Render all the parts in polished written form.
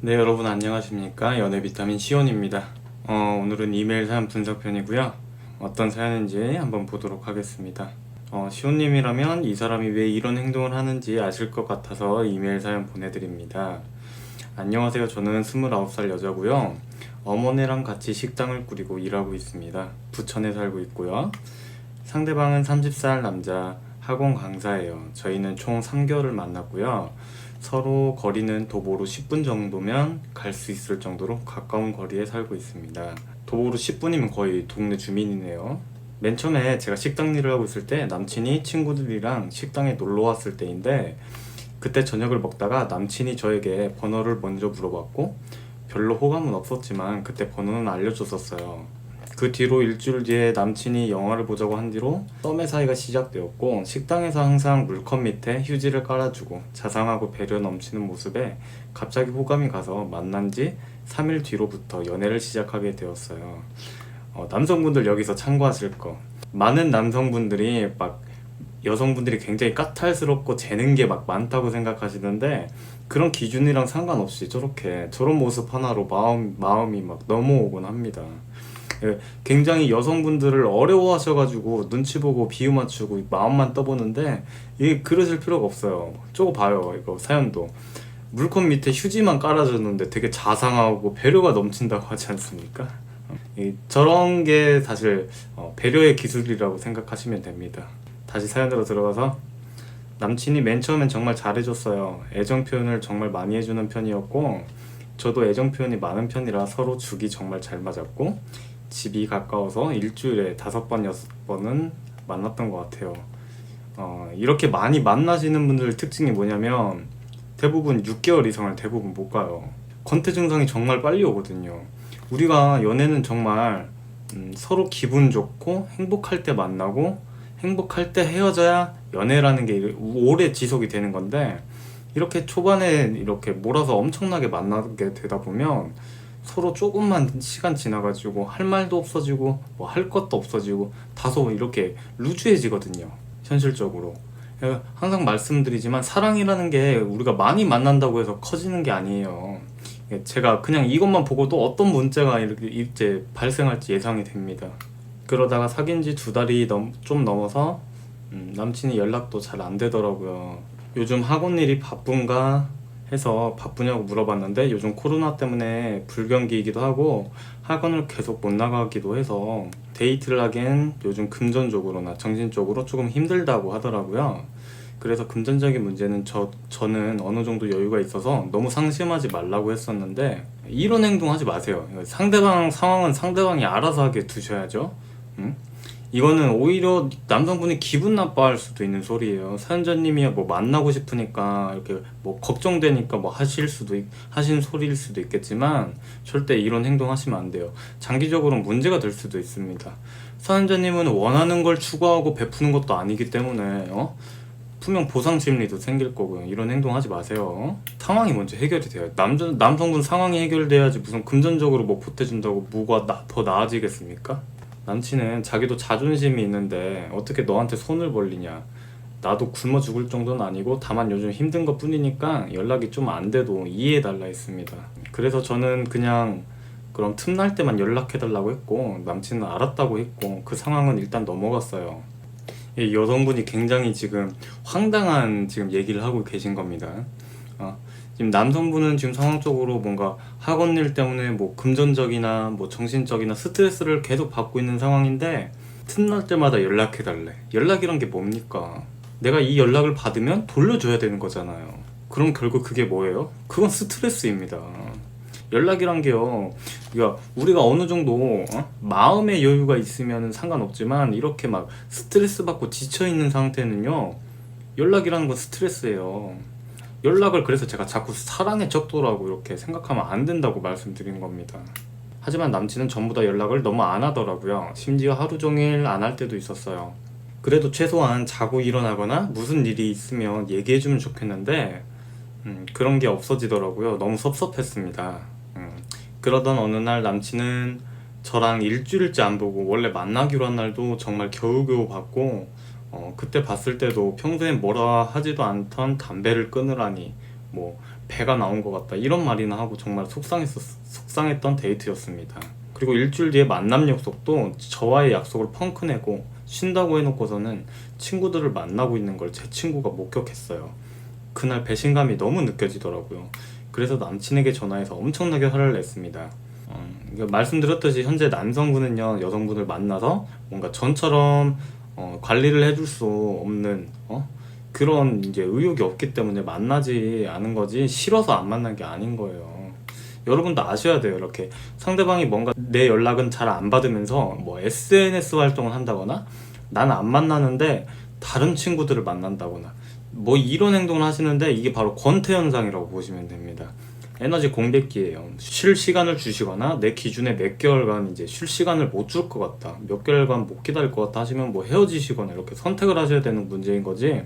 네, 여러분 안녕하십니까? 연애 비타민 시온입니다. 오늘은 이메일 사연 분석편이고요. 어떤 사연인지 한번 보도록 하겠습니다. 시온님이라면 이 사람이 왜 이런 행동을 하는지 아실 것 같아서 이메일 사연 보내드립니다. 안녕하세요. 저는 29살 여자고요. 어머니랑 같이 식당을 꾸리고 일하고 있습니다. 부천에 살고 있고요. 상대방은 30살 남자 학원 강사예요. 저희는 총 3개월을 만났고요. 서로 거리는 도보로 10분 정도면 갈 수 있을 정도로 가까운 거리에 살고 있습니다. 도보로 10분이면 거의 동네 주민이네요. 맨 처음에 제가 식당 일을 하고 있을 때 남친이 친구들이랑 식당에 놀러 왔을 때인데, 그때 저녁을 먹다가 남친이 저에게 번호를 먼저 물어봤고 별로 호감은 없었지만 그때 번호는 알려줬었어요. 그 뒤로 일주일 뒤에 남친이 영화를 보자고 한 뒤로 썸의 사이가 시작되었고, 식당에서 항상 물컵 밑에 휴지를 깔아주고 자상하고 배려 넘치는 모습에 갑자기 호감이 가서 만난 지 3일 뒤로부터 연애를 시작하게 되었어요. 남성분들 여기서 참고하실 거, 많은 남성분들이 막 여성분들이 굉장히 까탈스럽고 재는 게 막 많다고 생각하시는데, 그런 기준이랑 상관없이 저런 모습 하나로 마음이 막 넘어오곤 합니다. 예, 굉장히 여성분들을 어려워하셔가지고 눈치 보고 비유 맞추고 마음만 떠보는데, 이게 그러실 필요가 없어요. 저거 봐요. 이거 사연도 물컵 밑에 휴지만 깔아줬는데 되게 자상하고 배려가 넘친다고 하지 않습니까? 저런 게 사실 배려의 기술이라고 생각하시면 됩니다. 다시 사연으로 들어가서, 남친이 맨 처음엔 정말 잘해줬어요. 애정 표현을 정말 많이 해주는 편이었고 저도 애정 표현이 많은 편이라 서로 죽이 정말 잘 맞았고, 집이 가까워서 일주일에 5번, 6번은 만났던 것 같아요. 이렇게 많이 만나시는 분들 특징이 뭐냐면 대부분 6개월 이상을 대부분 못 가요. 권태 증상이 정말 빨리 오거든요. 우리가 연애는 정말 서로 기분 좋고 행복할 때 만나고 행복할 때 헤어져야 연애라는 게 오래 지속이 되는 건데, 이렇게 초반에 이렇게 몰아서 엄청나게 만나게 되다 보면 서로 조금만 시간 지나가지고 할 말도 없어지고 뭐 할 것도 없어지고 다소 이렇게 루즈해지거든요, 현실적으로. 항상 말씀드리지만 사랑이라는 게 우리가 많이 만난다고 해서 커지는 게 아니에요. 제가 그냥 이것만 보고도 어떤 문제가 이렇게 이제 발생할지 예상이 됩니다. 그러다가 사귄 지 2달이 좀 넘어서 남친이 연락도 잘 안 되더라고요. 요즘 학원 일이 바쁜가 해서 바쁘냐고 물어봤는데, 요즘 코로나 때문에 불경기이기도 하고 학원을 계속 못 나가기도 해서 데이트를 하기엔 요즘 금전적으로나 정신적으로 조금 힘들다고 하더라고요. 그래서 금전적인 문제는 저는 어느 정도 여유가 있어서 너무 상심하지 말라고 했었는데, 이런 행동 하지 마세요. 상대방 상황은 상대방이 알아서 하게 두셔야죠. 응? 이거는 오히려 남성분이 기분 나빠할 수도 있는 소리예요. 사연자님이 뭐 만나고 싶으니까 이렇게 뭐 걱정되니까 뭐 하신 소리일 수도 있겠지만, 절대 이런 행동 하시면 안 돼요. 장기적으로 문제가 될 수도 있습니다. 사연자님은 원하는 걸 추구하고 베푸는 것도 아니기 때문에 분명 보상 심리도 생길 거고요. 이런 행동 하지 마세요. 상황이 먼저 해결이 돼요. 남성분 상황이 해결돼야지 무슨 금전적으로 뭐 보태준다고 뭐가 더 나아지겠습니까? 남친은 자기도 자존심이 있는데 어떻게 너한테 손을 벌리냐. 나도 굶어 죽을 정도는 아니고 다만 요즘 힘든 것 뿐이니까 연락이 좀 안 돼도 이해해달라 했습니다. 그래서 저는 그냥 그럼 틈날 때만 연락해달라고 했고, 남친은 알았다고 했고 그 상황은 일단 넘어갔어요. 이 여성분이 굉장히 지금 황당한 지금 얘기를 하고 계신 겁니다. 지금 남성분은 지금 상황적으로 뭔가 학원 일 때문에 뭐 금전적이나 뭐 정신적이나 스트레스를 계속 받고 있는 상황인데, 틈날 때마다 연락해달래. 연락이란 게 뭡니까? 내가 이 연락을 받으면 돌려줘야 되는 거잖아요. 그럼 결국 그게 뭐예요? 그건 스트레스입니다. 연락이란 게요, 우리가 어느 정도 마음의 여유가 있으면 상관없지만, 이렇게 막 스트레스 받고 지쳐있는 상태는요, 연락이라는 건 스트레스예요. 연락을 그래서 제가 자꾸 사랑의 척도라고 이렇게 생각하면 안 된다고 말씀드린 겁니다. 하지만 남친은 전부 다 연락을 너무 안 하더라고요. 심지어 하루 종일 안 할 때도 있었어요. 그래도 최소한 자고 일어나거나 무슨 일이 있으면 얘기해주면 좋겠는데 그런 게 없어지더라고요. 너무 섭섭했습니다. 그러던 어느 날 남친은 저랑 일주일째 안 보고, 원래 만나기로 한 날도 정말 겨우겨우 봤고, 그때 봤을 때도 평소엔 뭐라 하지도 않던 담배를 끊으라니, 뭐 배가 나온 것 같다 이런 말이나 하고 정말 속상했던 데이트였습니다. 그리고 일주일 뒤에 만남 약속도 저와의 약속을 펑크내고 쉰다고 해놓고서는 친구들을 만나고 있는 걸 제 친구가 목격했어요. 그날 배신감이 너무 느껴지더라고요. 그래서 남친에게 전화해서 엄청나게 화를 냈습니다. 말씀드렸듯이 현재 남성분은요 여성분을 만나서 뭔가 전처럼 관리를 해줄 수 없는 그런 이제 의욕이 없기 때문에 만나지 않은 거지 싫어서 안 만난 게 아닌 거예요. 여러분도 아셔야 돼요. 이렇게 상대방이 뭔가 내 연락은 잘 안 받으면서 뭐 SNS 활동을 한다거나 나는 안 만나는데 다른 친구들을 만난다거나 뭐 이런 행동을 하시는데 이게 바로 권태 현상이라고 보시면 됩니다. 에너지 공백기예요. 쉴 시간을 주시거나 내 기준에 몇 개월간 이제 쉴 시간을 못 줄 것 같다, 몇 개월간 못 기다릴 것 같다 하시면 뭐 헤어지시거나 이렇게 선택을 하셔야 되는 문제인 거지,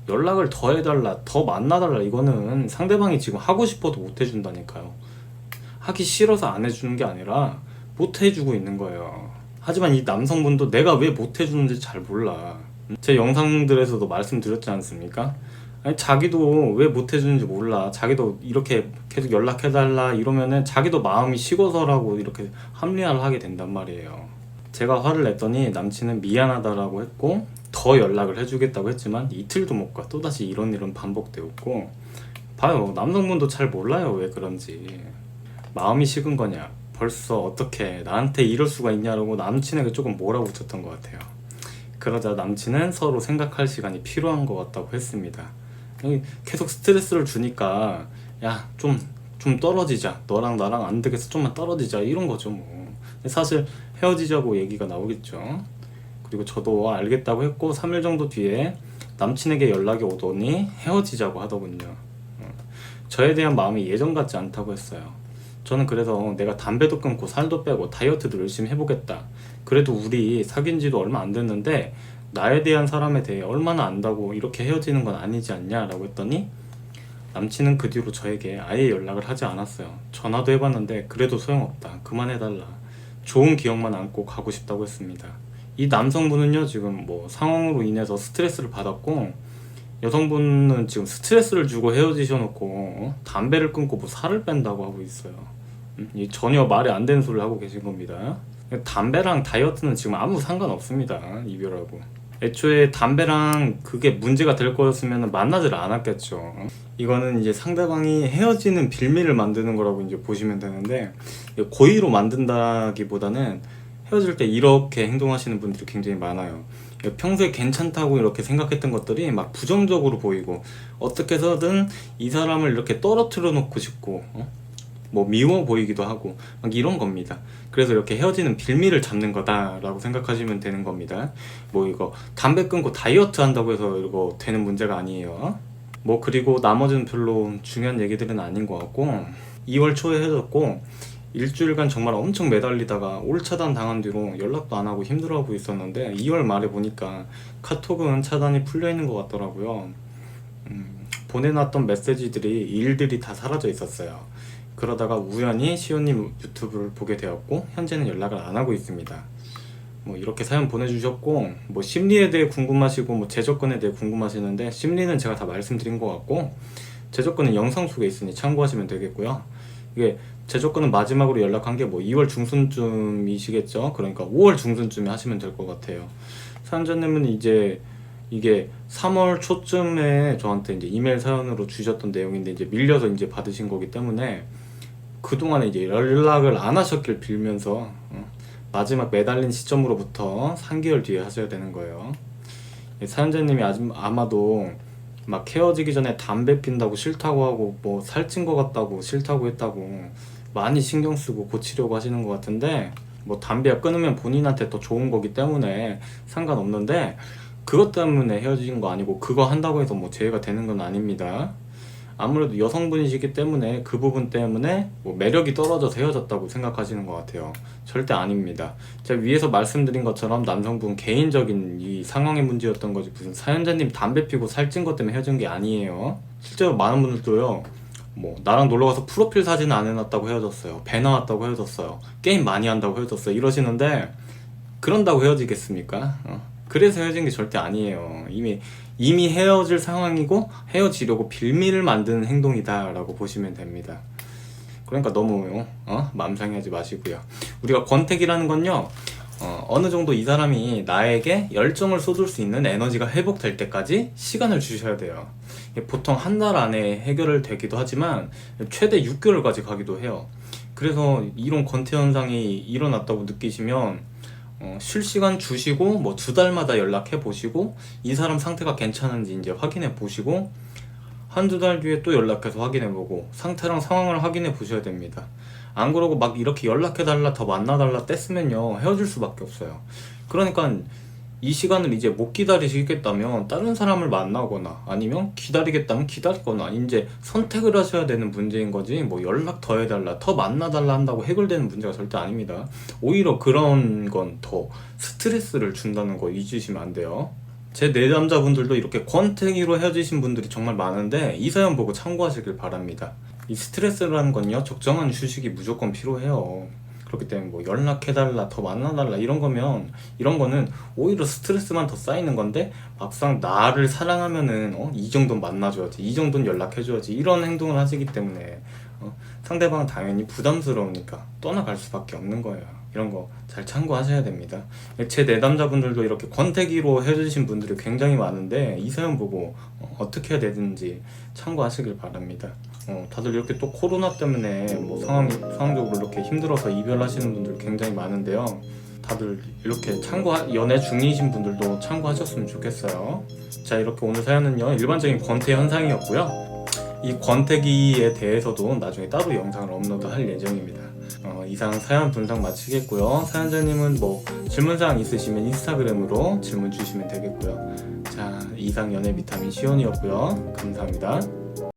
연락을 더 해달라, 더 만나달라 이거는 상대방이 지금 하고 싶어도 못 해준다니까요. 하기 싫어서 안 해주는 게 아니라 못 해주고 있는 거예요. 하지만 이 남성분도 내가 왜 못 해주는지 잘 몰라. 제 영상들에서도 말씀드렸지 않습니까? 아니, 자기도 왜 못 해주는지 몰라. 자기도 이렇게 계속 연락해달라 이러면은 자기도 마음이 식어서라고 이렇게 합리화를 하게 된단 말이에요. 제가 화를 냈더니 남친은 미안하다라고 했고 더 연락을 해주겠다고 했지만 이틀도 못 가. 또다시 이런 일은 반복되었고, 봐요, 남성분도 잘 몰라요 왜 그런지. 마음이 식은 거냐, 벌써 어떻게 나한테 이럴 수가 있냐라고 남친에게 조금 몰아붙였던 것 같아요. 그러자 남친은 서로 생각할 시간이 필요한 것 같다고 했습니다. 계속 스트레스를 주니까 야 좀 떨어지자, 너랑 나랑 안 되겠어, 좀만 떨어지자 이런 거죠 뭐. 사실 헤어지자고 얘기가 나오겠죠. 그리고 저도 알겠다고 했고 3일 정도 뒤에 남친에게 연락이 오더니 헤어지자고 하더군요. 저에 대한 마음이 예전 같지 않다고 했어요. 저는 그래서 내가 담배도 끊고 살도 빼고 다이어트도 열심히 해보겠다, 그래도 우리 사귄 지도 얼마 안 됐는데 나에 대한 사람에 대해 얼마나 안다고 이렇게 헤어지는 건 아니지 않냐 라고 했더니 남친은 그 뒤로 저에게 아예 연락을 하지 않았어요. 전화도 해봤는데 그래도 소용없다, 그만해달라, 좋은 기억만 안고 가고 싶다고 했습니다. 이 남성분은요 지금 뭐 상황으로 인해서 스트레스를 받았고, 여성분은 지금 스트레스를 주고 헤어지셔놓고 담배를 끊고 뭐 살을 뺀다고 하고 있어요. 이 전혀 말이 안 되는 소리를 하고 계신 겁니다. 담배랑 다이어트는 지금 아무 상관없습니다. 이별하고 애초에 담배랑 그게 문제가 될 거였으면 만나질 않았겠죠. 이거는 이제 상대방이 헤어지는 빌미를 만드는 거라고 이제 보시면 되는데, 고의로 만든다기보다는 헤어질 때 이렇게 행동하시는 분들이 굉장히 많아요. 평소에 괜찮다고 이렇게 생각했던 것들이 막 부정적으로 보이고 어떻게 해서든 이 사람을 이렇게 떨어뜨려 놓고 싶고 뭐 미워 보이기도 하고 막 이런 겁니다. 그래서 이렇게 헤어지는 빌미를 잡는 거다라고 생각하시면 되는 겁니다. 뭐 이거 담배 끊고 다이어트 한다고 해서 이거 되는 문제가 아니에요. 뭐 그리고 나머지는 별로 중요한 얘기들은 아닌 것 같고, 2월 초에 헤어졌고 일주일간 정말 엄청 매달리다가 올 차단 당한 뒤로 연락도 안 하고 힘들어하고 있었는데 2월 말에 보니까 카톡은 차단이 풀려 있는 것 같더라고요. 보내놨던 메시지들이 일들이 다 사라져 있었어요. 그러다가 우연히 시온님 유튜브를 보게 되었고 현재는 연락을 안 하고 있습니다. 뭐 이렇게 사연 보내주셨고, 뭐 심리에 대해 궁금하시고 뭐 재조건에 대해 궁금하시는데 심리는 제가 다 말씀드린 것 같고 재조건은 영상 속에 있으니 참고하시면 되겠고요. 이게 재조건은 마지막으로 연락한 게 뭐 2월 중순쯤이시겠죠. 그러니까 5월 중순쯤에 하시면 될 것 같아요. 사연자님은 이제 이게 3월 초쯤에 저한테 이제 이메일 사연으로 주셨던 내용인데 이제 밀려서 이제 받으신 거기 때문에 그동안에 이제 연락을 안 하셨길 빌면서 마지막 매달린 시점으로부터 3개월 뒤에 하셔야 되는 거예요. 사연자님이 아마도 막 헤어지기 전에 담배 핀다고 싫다고 하고 뭐 살찐 거 같다고 싫다고 했다고 많이 신경 쓰고 고치려고 하시는 것 같은데, 뭐 담배 끊으면 본인한테 더 좋은 거기 때문에 상관없는데 그것 때문에 헤어진 거 아니고 그거 한다고 해서 뭐 재해가 되는 건 아닙니다. 아무래도 여성분이시기 때문에 그 부분 때문에 뭐 매력이 떨어져서 헤어졌다고 생각하시는 것 같아요. 절대 아닙니다. 제가 위에서 말씀드린 것처럼 남성분 개인적인 이 상황의 문제였던 거지 무슨 사연자님 담배 피고 살찐 것 때문에 헤어진 게 아니에요. 실제로 많은 분들도요, 뭐 나랑 놀러가서 프로필 사진 안 해놨다고 헤어졌어요, 배 나왔다고 헤어졌어요, 게임 많이 한다고 헤어졌어요 이러시는데 그런다고 헤어지겠습니까? 그래서 헤어진 게 절대 아니에요. 이미 헤어질 상황이고 헤어지려고 빌미를 만드는 행동이다라고 보시면 됩니다. 그러니까 너무 마음 상해하지 마시고요. 우리가 권태기라는 건요, 어느 정도 이 사람이 나에게 열정을 쏟을 수 있는 에너지가 회복될 때까지 시간을 주셔야 돼요. 보통 한 달 안에 해결을 되기도 하지만 최대 6개월까지 가기도 해요. 그래서 이런 권태 현상이 일어났다고 느끼시면 쉴 시간 주시고 뭐 2달마다 연락해 보시고 이 사람 상태가 괜찮은지 이제 확인해 보시고 한두 달 뒤에 또 연락해서 확인해 보고 상태랑 상황을 확인해 보셔야 됩니다. 안 그러고 막 이렇게 연락해 달라, 더 만나 달라 뗐으면요 헤어질 수밖에 없어요. 그러니까 이 시간을 이제 못 기다리시겠다면 다른 사람을 만나거나 아니면 기다리겠다면 기다리거나 이제 선택을 하셔야 되는 문제인 거지, 뭐 연락 더 해달라, 더 만나달라 한다고 해결되는 문제가 절대 아닙니다. 오히려 그런 건 더 스트레스를 준다는 거 잊으시면 안 돼요. 제 내담자분들도 이렇게 권태기로 헤어지신 분들이 정말 많은데 이 사연 보고 참고하시길 바랍니다. 이 스트레스라는 건요, 적정한 휴식이 무조건 필요해요. 그렇기 때문에 뭐 연락해달라, 더 만나달라 이런 거는 오히려 스트레스만 더 쌓이는 건데, 막상 나를 사랑하면은 이 정도는 만나줘야지, 이 정도는 연락해줘야지 이런 행동을 하시기 때문에 상대방은 당연히 부담스러우니까 떠나갈 수밖에 없는 거예요. 이런 거 잘 참고하셔야 됩니다. 제 내담자분들도 이렇게 권태기로 헤어지신 분들이 굉장히 많은데 이 사연 보고 어떻게 해야 되는지 참고하시길 바랍니다. 다들 이렇게 또 코로나 때문에 뭐 상황적으로 이렇게 힘들어서 이별하시는 분들 굉장히 많은데요. 다들 이렇게 연애 중이신 분들도 참고하셨으면 좋겠어요. 자, 이렇게 오늘 사연은요, 일반적인 권태 현상이었고요. 이 권태기에 대해서도 나중에 따로 영상을 업로드할 예정입니다. 이상 사연 분석 마치겠고요. 사연자님은 뭐 질문사항 있으시면 인스타그램으로 질문 주시면 되겠고요. 자, 이상 연애 비타민 시온이었고요. 감사합니다.